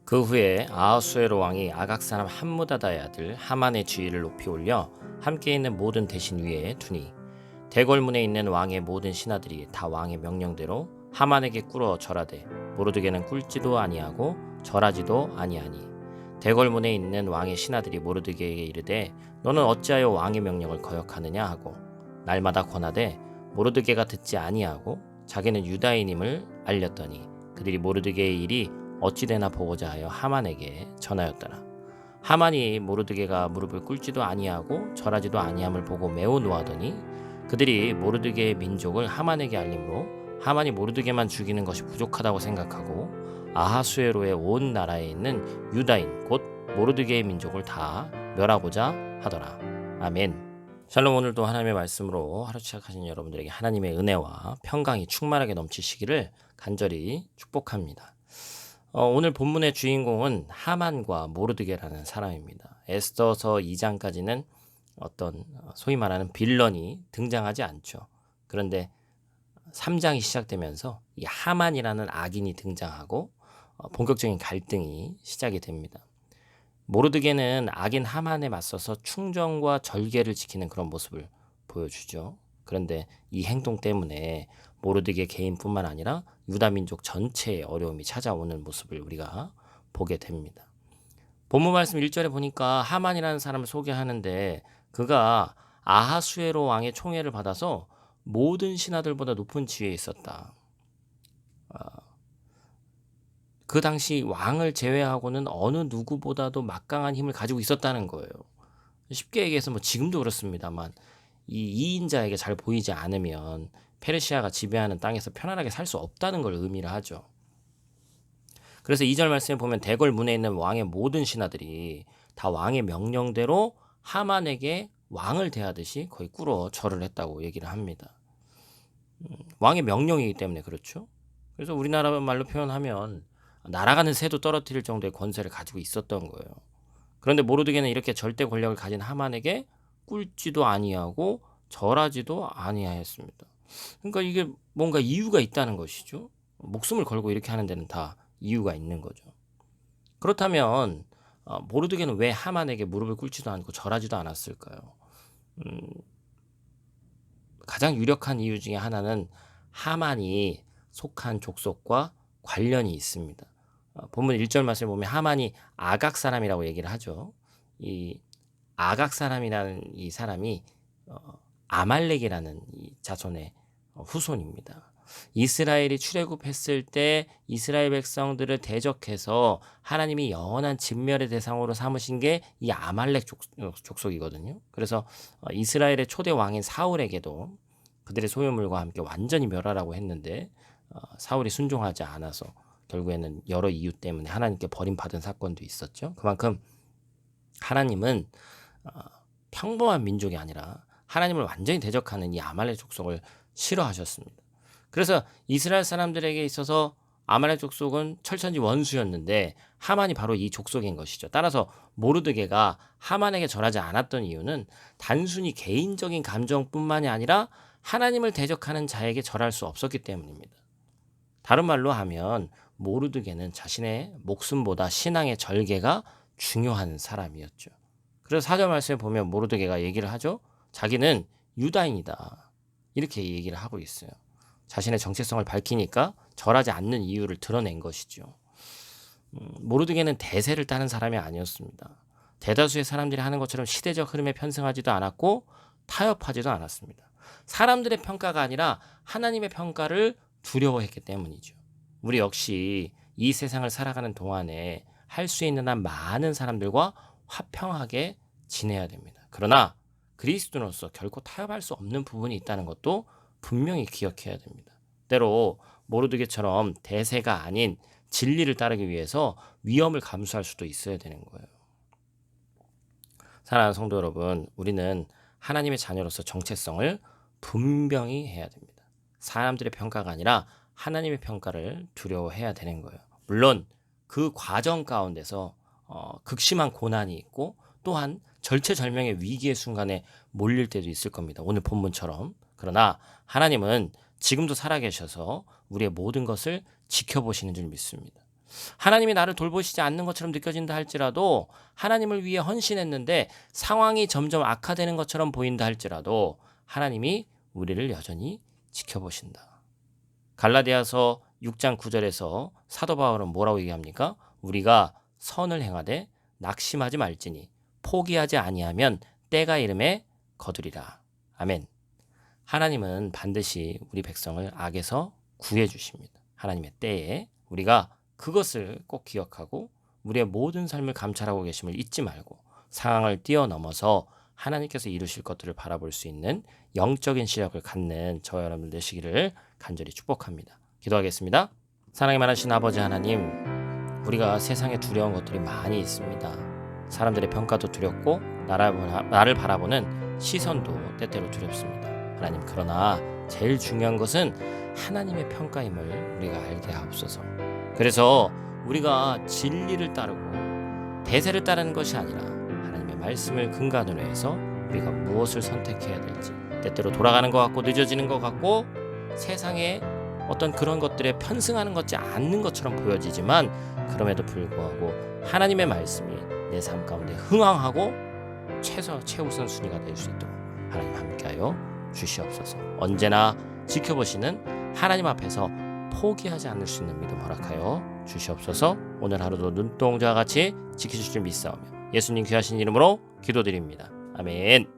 그 후에 아하수에로 왕이 아각 사람 함무다다의 아들 하만의 지위를 높이 올려 함께 있는 모든 대신 위에 두니 대궐문에 있는 왕의 모든 신하들이 다 왕의 명령대로 하만에게 꿇어 절하되 모르드게는 꿇지도 아니하고 절하지도 아니하니 대궐문에 있는 왕의 신하들이 모르드게에게 이르되 너는 어찌하여 왕의 명령을 거역하느냐 하고 날마다 권하되 모르드게가 듣지 아니하고 자기는 유다인임을 알렸더니 그들이 모르드게의 일이 어찌되나 보고자 하여 하만에게 전하였더라. 하만이 모르드게가 무릎을 꿇지도 아니하고 절하지도 아니함을 보고 매우 노하더니 그들이 모르드게의 민족을 하만에게 알림으로 하만이 모르드게만 죽이는 것이 부족하다고 생각하고 아하수에로의 온 나라에 있는 유다인 곧 모르드게의 민족을 다 멸하고자 하더라. 아멘. 샬롬. 오늘도 하나님의 말씀으로 하루 시작하신 여러분들에게 하나님의 은혜와 평강이 충만하게 넘치시기를 간절히 축복합니다. 오늘 본문의 주인공은 하만과 모르드게라는 사람입니다. 에스더서 2장까지는 어떤 소위 말하는 빌런이 등장하지 않죠. 그런데 3장이 시작되면서 이 하만이라는 악인이 등장하고 본격적인 갈등이 시작이 됩니다. 모르드게는 악인 하만에 맞서서 충정과 절개를 지키는 그런 모습을 보여주죠. 그런데 이 행동 때문에 모르드게 개인뿐만 아니라 유다 민족 전체에 어려움이 찾아오는 모습을 우리가 보게 됩니다. 본문 말씀 1절에 보니까 하만이라는 사람을 소개하는데 그가 아하수에로 왕의 총애를 받아서 모든 신하들보다 높은 지위에 있었다. 그 당시 왕을 제외하고는 어느 누구보다도 막강한 힘을 가지고 있었다는 거예요. 쉽게 얘기해서 지금도 그렇습니다만 이 2인자에게 잘 보이지 않으면 페르시아가 지배하는 땅에서 편안하게 살 수 없다는 걸 의미를 하죠. 그래서 2절 말씀에 보면 대궐 문에 있는 왕의 모든 신하들이 다 왕의 명령대로 하만에게 왕을 대하듯이 거의 꿇어 절을 했다고 얘기를 합니다. 왕의 명령이기 때문에 그렇죠. 그래서 우리나라 말로 표현하면 날아가는 새도 떨어뜨릴 정도의 권세를 가지고 있었던 거예요. 그런데 모르드게는 이렇게 절대 권력을 가진 하만에게 꿇지도 아니하고 절하지도 아니하였습니다. 그러니까 이게 뭔가 이유가 있다는 것이죠. 목숨을 걸고 이렇게 하는 데는 다 이유가 있는 거죠. 그렇다면 모르드게는 왜 하만에게 무릎을 꿇지도 않고 절하지도 않았을까요? 가장 유력한 이유 중에 하나는 하만이 속한 족속과 관련이 있습니다. 본문 1절 말씀을 보면 하만이 아각 사람이라고 얘기를 하죠. 이 아각 사람이라는 이 사람이 아말렉이라는 이 자손의 후손입니다. 이스라엘이 출애굽했을 때 이스라엘 백성들을 대적해서 하나님이 영원한 진멸의 대상으로 삼으신 게 이 아말렉 족속이거든요. 그래서 이스라엘의 초대 왕인 사울에게도 그들의 소유물과 함께 완전히 멸하라고 했는데 사울이 순종하지 않아서 결국에는 여러 이유 때문에 하나님께 버림받은 사건도 있었죠. 그만큼 하나님은 평범한 민족이 아니라 하나님을 완전히 대적하는 이 아말렉 족속을 싫어하셨습니다. 그래서 이스라엘 사람들에게 있어서 아말렉 족속은 철천지 원수였는데 하만이 바로 이 족속인 것이죠. 따라서 모르드게가 하만에게 절하지 않았던 이유는 단순히 개인적인 감정뿐만이 아니라 하나님을 대적하는 자에게 절할 수 없었기 때문입니다. 다른 말로 하면 모르드게는 자신의 목숨보다 신앙의 절개가 중요한 사람이었죠. 그래서 4절 말씀에 보면 모르드게가 얘기를 하죠. 자기는 유다인이다. 이렇게 얘기를 하고 있어요. 자신의 정체성을 밝히니까 절하지 않는 이유를 드러낸 것이죠. 모르드게는 대세를 따는 사람이 아니었습니다. 대다수의 사람들이 하는 것처럼 시대적 흐름에 편승하지도 않았고 타협하지도 않았습니다. 사람들의 평가가 아니라 하나님의 평가를 두려워했기 때문이죠. 우리 역시 이 세상을 살아가는 동안에 할 수 있는 한 많은 사람들과 화평하게 지내야 됩니다. 그러나 그리스도인으로서 결코 타협할 수 없는 부분이 있다는 것도 분명히 기억해야 됩니다. 때로 모르드게처럼 대세가 아닌 진리를 따르기 위해서 위험을 감수할 수도 있어야 되는 거예요. 사랑하는 성도 여러분, 우리는 하나님의 자녀로서 정체성을 분명히 해야 됩니다. 사람들의 평가가 아니라 하나님의 평가를 두려워해야 되는 거예요. 물론 그 과정 가운데서 극심한 고난이 있고 또한 절체절명의 위기의 순간에 몰릴 때도 있을 겁니다. 오늘 본문처럼. 그러나 하나님은 지금도 살아계셔서 우리의 모든 것을 지켜보시는 줄 믿습니다. 하나님이 나를 돌보시지 않는 것처럼 느껴진다 할지라도 하나님을 위해 헌신했는데 상황이 점점 악화되는 것처럼 보인다 할지라도 하나님이 우리를 여전히 지켜보신다. 갈라디아서 6장 9절에서 사도 바울은 뭐라고 얘기합니까? 우리가 선을 행하되 낙심하지 말지니 포기하지 아니하면 때가 이름에 거두리라. 아멘. 하나님은 반드시 우리 백성을 악에서 구해 주십니다. 하나님의 때에 우리가 그것을 꼭 기억하고 우리의 모든 삶을 감찰하고 계심을 잊지 말고 상황을 뛰어넘어서 하나님께서 이루실 것들을 바라볼 수 있는 영적인 시력을 갖는 저와 여러분 되시기를 간절히 축복합니다. 기도하겠습니다. 사랑이 많으신 아버지 하나님, 우리가 세상에 두려운 것들이 많이 있습니다. 사람들의 평가도 두렵고 나를 바라보는 시선도 때때로 두렵습니다. 하나님, 그러나 제일 중요한 것은 하나님의 평가임을 우리가 알게 하옵소서. 그래서 우리가 진리를 따르고 대세를 따르는 것이 아니라 하나님의 말씀을 근간으로 해서 우리가 무엇을 선택해야 될지, 때때로 돌아가는 것 같고 늦어지는 것 같고 세상에 어떤 그런 것들에 편승하는 것지 않는 것처럼 보여지지만 그럼에도 불구하고 하나님의 말씀이 내 삶 가운데 흥황하고 최우선 순위가 될 수 있도록 하나님 함께하여 주시옵소서. 언제나 지켜보시는 하나님 앞에서 포기하지 않을 수 있는 믿음 허락하여 주시옵소서. 오늘 하루도 눈동자와 같이 지키실 줄 믿사오며 예수님 귀하신 이름으로 기도드립니다. 아멘.